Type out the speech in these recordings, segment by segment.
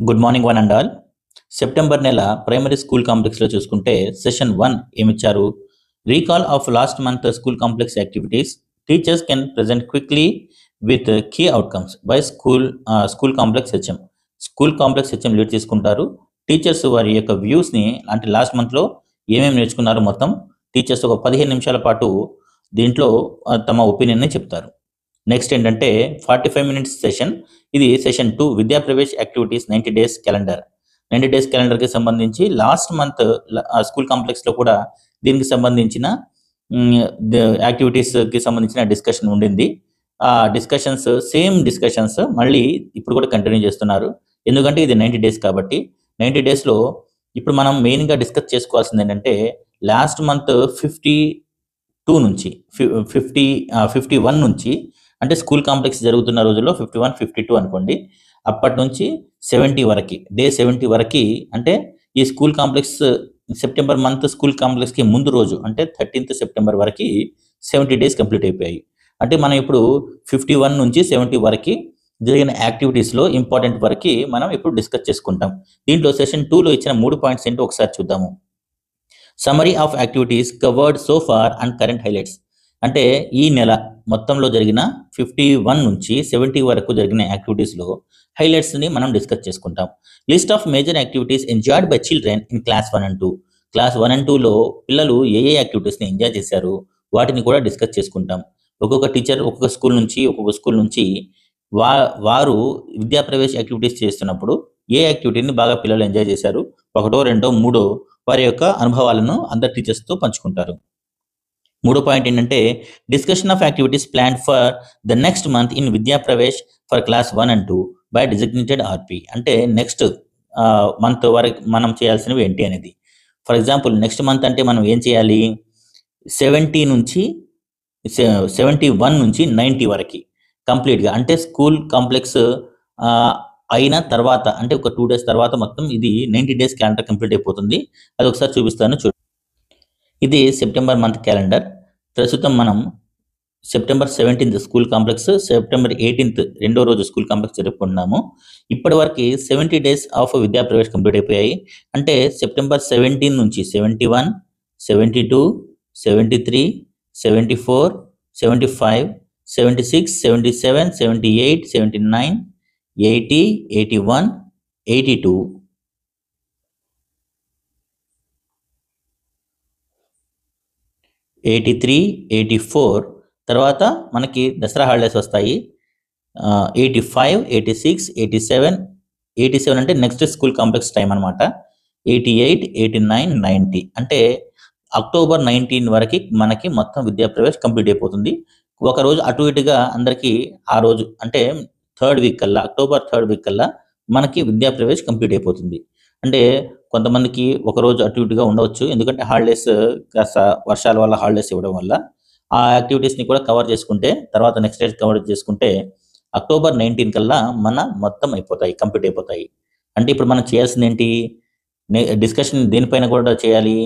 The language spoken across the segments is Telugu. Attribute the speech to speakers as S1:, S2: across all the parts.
S1: Good morning one and all. September నెల ప్రైమరీ స్కూల్ కాంప్లెక్స్లో చూసుకుంటే సెషన్ 1 ఏమిచ్చారు? Recall of last month school complex activities. Teachers can present quickly with key outcomes by school complex HM. School complex HM lead తీసుకుంటారు. టీచర్స్ వారి యొక్క వ్యూస్ని, అంటే లాస్ట్ మంత్లో ఏమేమి నేర్చుకున్నారో మొత్తం టీచర్స్ ఒక 15 నిమిషాల పాటు దీంట్లో తమ ఒపీనియన్ని చెప్తారు. నెక్స్ట్ ఏంటంటే 45 మినిట్స్ సెషన్. ఇది session 2 Vidya Pravesh activities 90 days calendar. 90 days క్యాలెండర్కి సంబంధించి లాస్ట్ మంత్ స్కూల్ కాంప్లెక్స్లో కూడా దీనికి సంబంధించిన యాక్టివిటీస్కి సంబంధించిన డిస్కషన్ ఉండింది. ఆ డిస్కషన్స్, సేమ్ డిస్కషన్స్ మళ్ళీ ఇప్పుడు కూడా కంటిన్యూ చేస్తున్నారు. ఎందుకంటే ఇది 90 డేస్ కాబట్టి 90 డేస్లో ఇప్పుడు మనం మెయిన్గా డిస్కస్ చేసుకోవాల్సింది ఏంటంటే లాస్ట్ మంత్ 52 నుంచి 51 నుంచి, అంటే స్కూల్ కాంప్లెక్స్ జరుగుతున్న రోజుల్లో 51, 52 అనుకోండి, అప్పటి నుంచి 70 వరకు, డే 70 వరకు, అంటే ఈ school complex September month school కాంప్లెక్స్కి ముందు రోజు అంటే 13th సెప్టెంబర్ వరకు 70 డేస్ కంప్లీట్ అయిపోయాయి. అంటే మనం ఇప్పుడు 51 నుంచి 70 వరకు జరిగిన యాక్టివిటీస్లో ఇంపార్టెంట్ వరకు మనం ఇప్పుడు డిస్కస్ చేసుకుంటాం. దీంట్లో సెషన్ 2లో ఇచ్చిన 3 పాయింట్స్ ఏంటో ఒకసారి చూద్దాము. Summary of activities covered so far and current highlights. అంటే ఈ నెల మొత్తంలో జరిగిన 51 నుంచి 70 వరకు జరిగిన యాక్టివిటీస్లో హైలైట్స్ని మనం డిస్కస్ చేసుకుంటాం. List of major activities enjoyed by children in class 1 and 2. Class 1 and 2లో పిల్లలు ఏ యాక్టివిటీస్ని ఎంజాయ్ చేశారు వాటిని కూడా డిస్కస్ చేసుకుంటాం. ఒక్కొక్క టీచర్ ఒక్కొక్క స్కూల్ నుంచి వారు విద్యా ప్రవేశ యాక్టివిటీస్ చేస్తున్నప్పుడు ఏ యాక్టివిటీని బాగా పిల్లలు ఎంజాయ్ చేశారు, 1, 2, 3 వారి యొక్క అనుభవాలను అందరు టీచర్స్తో పంచుకుంటారు. 3వ పాయింట్ ఏంటంటే discussion of activities plan for the next month in Vidya Pravesh for class 1 and 2 by designated RP. అంటే నెక్స్ట్ మంత్ వరకు మనం చేయాల్సినవి ఏంటి అనేది. ఫర్ ఎగ్జాంపుల్ నెక్స్ట్ మంత్ అంటే మనం ఏం చేయాలి, 71 నుంచి 90 వరకు కంప్లీట్గా, అంటే స్కూల్ కాంప్లెక్స్ అయిన తర్వాత, అంటే ఒక 2 days తర్వాత మొత్తం ఇది 90 డేస్ క్యాలెండర్ కంప్లీట్ అయిపోతుంది. అది ఒకసారి చూపిస్తాను చూడండి. ఇది సెప్టెంబర్ మంత్ క్యాలెండర్. ప్రస్తుతం మనం September 17th school complex, September 18th రెండో రోజు స్కూల్ కాంప్లెక్స్ జరుపుకుంటున్నాము. ఇప్పటి వరకు 70 డేస్ ఆఫ్ విద్యా ప్రవేశ్ కంప్లీట్ అయిపోయాయి. అంటే సెప్టెంబర్ 17 నుంచి 71, 72, 73, 74, 75, 76, 77, 78, 79, 80, 81, 82, 83, 84, తర్వాత మనకి దసరా హాలిడేస్ వస్తాయి. 85, 86, 87 అంటే నెక్స్ట్ స్కూల్ కాంప్లెక్స్ టైం అనమాట. 88, 89, 90 అంటే అక్టోబర్ 19 వరకు మనకి మొత్తం విద్యా ప్రవేశ్ కంప్లీట్ అయిపోతుంది. ఒకరోజు అటు ఇటుగా అందరికీ ఆ రోజు అంటే అక్టోబర్ 3rd వీక్ కల్లా మనకి విద్యా ప్రవేశ్ కంప్లీట్ అయిపోతుంది. అంటే కొంతమందికి ఒకరోజు అటు ఇటుగా ఉండవచ్చు, ఎందుకంటే హాలిడేస్ కాస్త వర్షాల వల్ల హాలిడేస్ ఇవ్వడం వల్ల ఆ యాక్టివిటీస్ని కూడా కవర్ చేసుకుంటే, తర్వాత నెక్స్ట్ డే కవర్ చేసుకుంటే అక్టోబర్ 19 కల్లా మన మొత్తం కంప్లీట్ అయిపోతాయి. అంటే ఇప్పుడు మనం చేయాల్సింది ఏంటి, డిస్కషన్ దేనిపైన కూడా చేయాలి.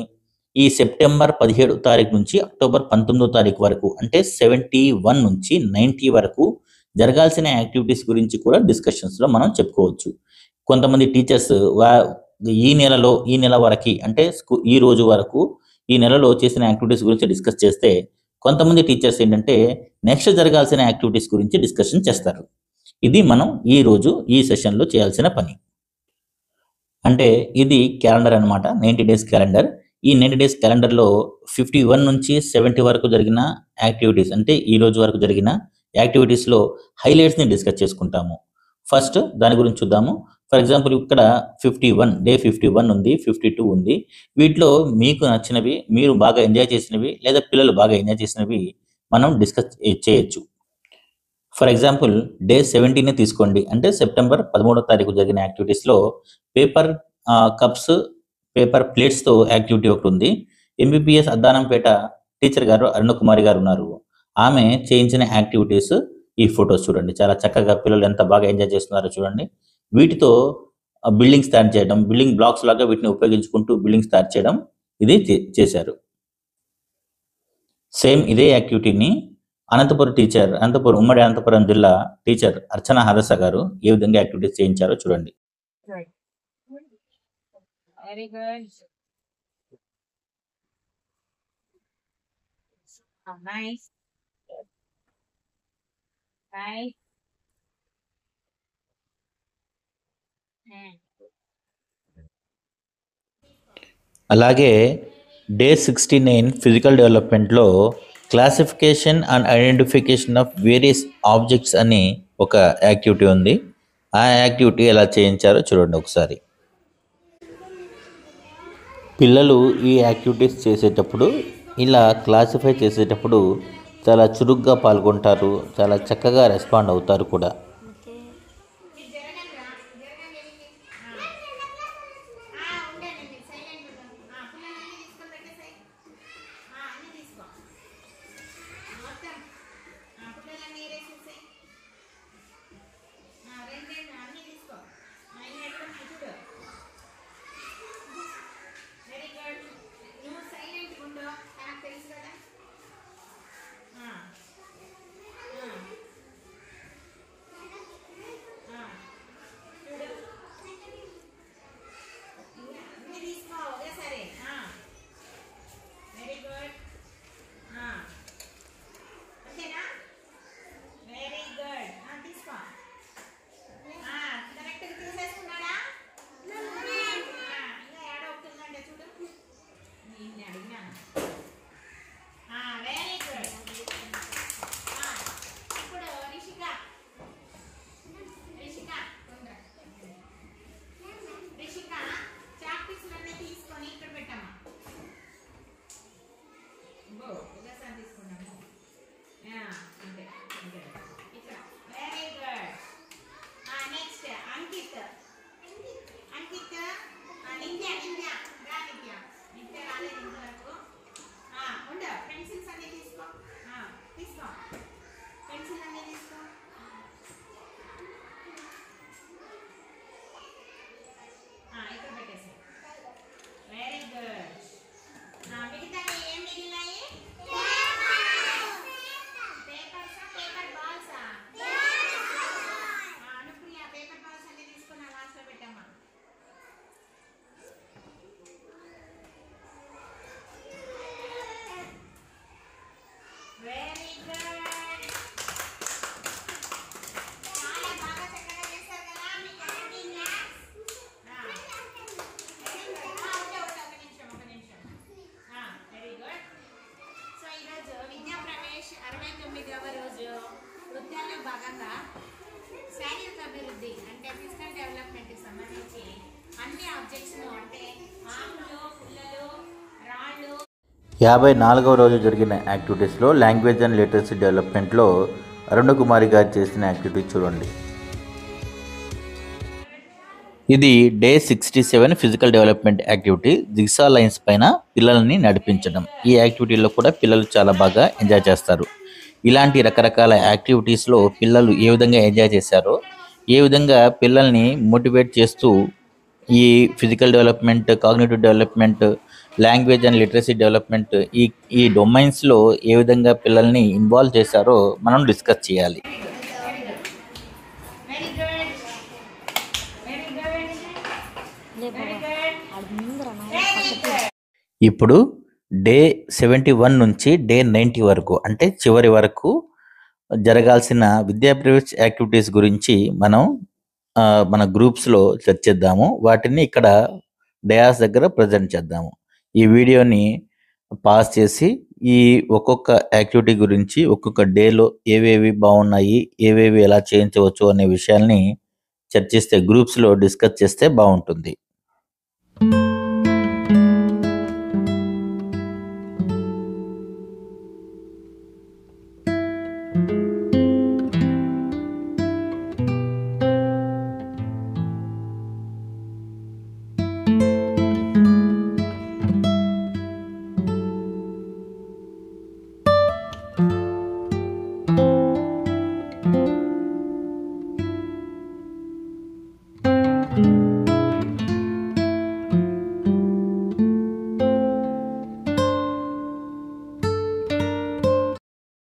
S1: ఈ సెప్టెంబర్ 17వ తారీఖు నుంచి అక్టోబర్ 19వ తారీఖు వరకు, అంటే 71 నుంచి 90 వరకు జరగాల్సిన యాక్టివిటీస్ గురించి కూడా డిస్కషన్స్లో మనం చెప్పుకోవచ్చు. కొంతమంది టీచర్స్ ఈ నెల వరకు, అంటే ఈ రోజు వరకు ఈ నెలలో చేసిన యాక్టివిటీస్ గురించి డిస్కస్ చేస్తే, కొంతమంది టీచర్స్ ఏంటంటే నెక్స్ట్ జరగాల్సిన యాక్టివిటీస్ గురించి డిస్కషన్ చేస్తారు. ఇది మనం ఈ రోజు ఈ సెషన్లో చేయాల్సిన పని. అంటే ఇది క్యాలెండర్ అనమాట, 90 డేస్ క్యాలెండర్. ఈ 90 డేస్ క్యాలెండర్లో 51 నుంచి 70 వరకు జరిగిన యాక్టివిటీస్, అంటే ఈ రోజు వరకు జరిగిన యాక్టివిటీస్లో హైలైట్స్ని డిస్కస్ చేసుకుంటాము. ఫస్ట్ దాని గురించి చూద్దాము. ఫర్ ఎగ్జాంపుల్ ఇక్కడ డే 51 ఉంది, 52 ఉంది. వీటిలో మీకు నచ్చినవి, మీరు బాగా ఎంజాయ్ చేసినవి, లేదా పిల్లలు బాగా ఎంజాయ్ చేసినవి మనం డిస్కస్ చేయొచ్చు. ఫర్ ఎగ్జాంపుల్ డే 17 తీసుకోండి. అంటే సెప్టెంబర్ 13వ తారీఖు జరిగిన యాక్టివిటీస్లో పేపర్ కప్స్, పేపర్ ప్లేట్స్తో యాక్టివిటీ ఒకటి ఉంది. ఎంబీబీఎస్ అద్దానంపేట టీచర్ గారు అరుణకుమారి గారు ఉన్నారు. ఆమె చేయించిన యాక్టివిటీస్ ఈ ఫొటోస్ చూడండి. చాలా చక్కగా పిల్లలు ఎంత బాగా ఎంజాయ్ చేస్తున్నారో చూడండి. వీటితో బిల్డింగ్స్ తయారు చేయడం, బిల్డింగ్ బ్లాక్స్ లాగా వీటిని ఉపయోగించుకుంటూ బిల్డింగ్స్ తయారు చేయడం, ఇది చేశారు. సేమ్ ఇదే యాక్టివిటీని ఉమ్మడి అనంతపురం జిల్లా టీచర్ అర్చన హదస గారు ఏ విధంగా యాక్టివిటీస్ చేయించారో చూడండి.
S2: Good. Very good. Oh, nice. Nice. Mm.
S1: అలాగే డే 69 ఫిజికల్ డెవలప్మెంట్లో classification and identification of various objects అని ఒక యాక్టివిటీ ఉంది. ఆ యాక్టివిటీ ఎలా చేయించారో చూడండి ఒకసారి. పిల్లలు ఈ యాక్టివిటీస్ చేసేటప్పుడు ఇలా క్లాసిఫై చేసేటప్పుడు చాలా చురుగ్గా పాల్గొంటారు, చాలా చక్కగా రెస్పాండ్ అవుతారు కూడా.
S2: భాగంగా శారీరక అభివృద్ధి అంటే ఫిజికల్ డెవలప్మెంట్ కి సంబంధించి అన్ని ఆబ్జెక్ట్స్ అంటే ఆకులు, పుల్లలు, రాళ్ళు.
S1: 54వ రోజు జరిగిన యాక్టివిటీస్లో లాంగ్వేజ్ అండ్ లిటరసీ డెవలప్మెంట్లో అరుణకుమారి గారు చేసిన యాక్టివిటీ చూడండి. ఇది day 67 physical development activity, jigsaw lines పైన పిల్లల్ని నడిపించడం. ఈ యాక్టివిటీలో కూడా పిల్లలు చాలా బాగా ఎంజాయ్ చేస్తారు. ఇలాంటి రకరకాల యాక్టివిటీస్లో పిల్లలు ఏ విధంగా ఎంజాయ్ చేశారో, ఏ విధంగా పిల్లల్ని మోటివేట్ చేస్తూ ఈ physical development, cognitive development, language and literacy development ఈ డొమైన్స్లో ఏ విధంగా పిల్లల్ని ఇన్వాల్వ్ చేశారో మనం డిస్కస్ చేయాలి. ఇప్పుడు డే 71 నుంచి డే 90 వరకు అంటే చివరి వరకు జరగాల్సిన విద్యా ప్రవేశ యాక్టివిటీస్ గురించి మనం మన గ్రూప్స్లో చర్చిద్దాము. వాటిని ఇక్కడ డయాస్ దగ్గర ప్రజెంట్ చేద్దాము. ఈ వీడియోని పాస్ చేసి ఈ ఒక్కొక్క యాక్టివిటీ గురించి ఒక్కొక్క డేలో ఏవేవి బాగున్నాయి, ఏవేవి ఎలా చేయించవచ్చు అనే విషయాల్ని చర్చిస్తే, గ్రూప్స్లో డిస్కస్ చేస్తే బాగుంటుంది.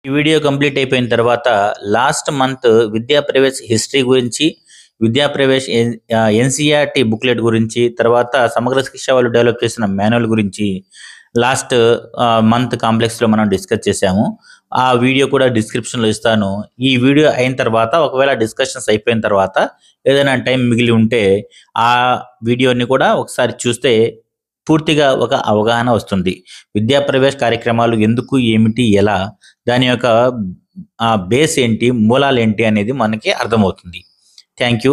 S1: ఈ వీడియో కంప్లీట్ అయిపోయిన తర్వాత లాస్ట్ మంత్ విద్యా ప్రవేశ హిస్టరీ గురించి, విద్యాప్రవేశ్ ఎన్సీఆర్టీ బుక్లెట్ గురించి, తర్వాత సమగ్ర శిక్ష వాళ్ళు డెవలప్ చేసిన మాన్యువల్ గురించి లాస్ట్ మంత్ కాంప్లెక్స్లో మనం డిస్కస్ చేశాము. ఆ వీడియో కూడా డిస్క్రిప్షన్లో ఇస్తాను. ఈ వీడియో అయిన తర్వాత ఒకవేళ డిస్కషన్స్ అయిపోయిన తర్వాత ఏదైనా టైం మిగిలి ఉంటే ఆ వీడియోని కూడా ఒకసారి చూస్తే పూర్తిగా ఒక అవగాహన వస్తుంది. విద్యాప్రవేశ్ కార్యక్రమాలు ఎందుకు, ఏమిటి, ఎలా, దాని యొక్క బేస్ ఏంటి, మూలాలు ఏంటి అనేది మనకి అర్థమవుతుంది. Thank you.